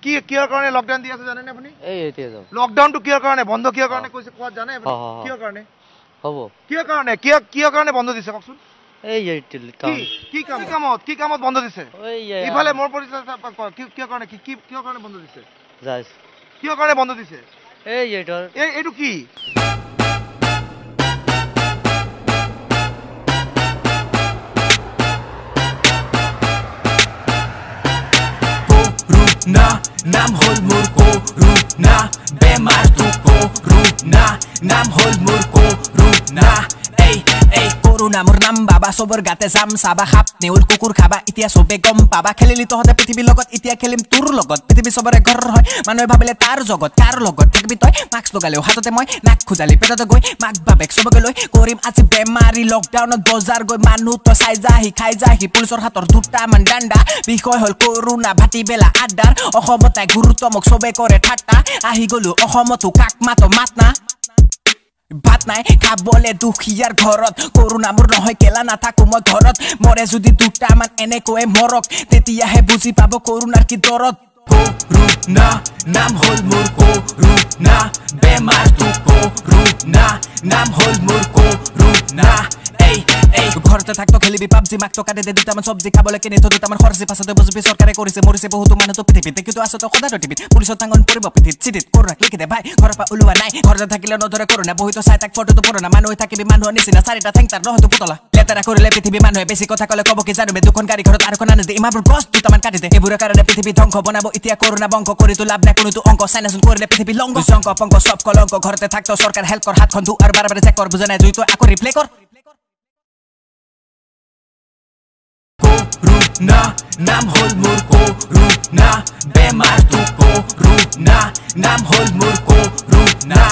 কি কিহৰ কাৰণে লকডাউন দি আছে জানে নে আপুনি এতিয়া যাও লকডাউনটো কিহৰ কাৰণে বন্ধ কিহৰ কাৰণে কৈছে কোৱা জানে আপুনি কিহৰ কাৰণে হ'ব কিহৰ কাৰণে বন্ধ দিছে কওকচোন কি কামত বন্ধ দিছে ইফালে মোৰ পৰিচয় কিহৰ কাৰণে বন্ধ দিছে কিহৰ কাৰণে বন্ধ দিছে এইটো কি নাম হল মোৰ কৰোনা বেমাৰ তো কৰোনা নাম হল মোৰ কৰোনা এই কৰোনা মোৰ নাম বাবা সবৰ গাতে যাম চাবা খাপ নেউল কুকুৰ খাবা এতিয়া সবে গম পাবা খেলিলি তহঁতে পৃথিৱীৰ লগত এতিয়া খেলিম তোৰ লগত পৃথিৱী সবৰে ঘৰ হয় মানুহে ভাবিলে তাৰ জগত কাৰ লগত থাকিবি তই মাস্ক লগালেও হাততে মই নাক খুজালি পেটতে গৈ মাক বাবেক সবকে লৈ কৰিম আজি বেমাৰী লকডাউনত বজাৰ গৈ মানুহ তো চাই যাহি খাই যাহি পুলিচৰ হাতৰ দুটামান ডাণ্ডা বিষয় হল কৰোনা ভাটি বেলা আড্ডাৰ অসমতাই গুৰুত্ব মোক সবে কৰে ঠাট্টা আহি গলো অসমতো কাক মাত না ভাত নাই খাবলে দুখীয়াৰ ঘৰত কৰোনা মোৰ নহয় কেলা নাথাকো মই ঘৰত মৰে যদি দুটামান এনেকৈ মৰক তেতিয়াহে বুজি পাব কৰোনাৰ কি দৰদ কৰোনা নাম হল মোৰ কৰোনা বেমাৰ তো কৰোনা নাম হল মোৰ কৰোনা এই ঘৰতে থাকতো খেলিবি পাবজি মাক তো কাটে দে দুটামান চব্জি খাবলৈ কিনি থৈ দুটামান খৰচি পাছতে বুজিবি চৰকাৰে কৰিছে মৰিছে বহুতো মানুহতো পৃথিৱীত কিন্তু আছো তো সদায় টিভিত পুলিচৰ টাঙন পৰিব পিঠিত চিঠিত কৰোনা লিখি দে ভাই ঘৰৰ পৰা ওলোৱা নাই ঘৰতে থাকিলে নধৰে কৰোনা বহিতো চাই তাক ফটোটো পুৰণা মানুহ থাকিবি মানুহৰ নিচিনা চাৰিটা ঠেং তাৰ নহতো পুতলা লেতেৰা কৰিলে পৃথিৱী মানুহে বেছি কথা ক'লে ক'ব কি জানো দুখন গাড়ী ঘৰত আৰু এখন আনি দে ইমানবোৰ গছ দুটামান কাটি দে এইবোৰৰ কাৰণে পৃথিৱী ধ্বংস বনাব এতিয়া কৰোনা বংশ কৰিতো লাভ নাই কোনোতো অংক চাইনাচোন কৰিলে পৃথিৱী লংগ শংক পংক সব কলংক ঘৰতে থাকতো চৰকাৰ হেল্প কৰ হাতখন ধু আৰু বাৰে বাৰে চেক কৰ বুজা নাই জুইতো আকৌ ৰিপ্লে কৰ কৰোনা নাম হল মোৰ কৰোনা বেমাৰ তো কৰোনা নাম হল মোৰ কৰোনা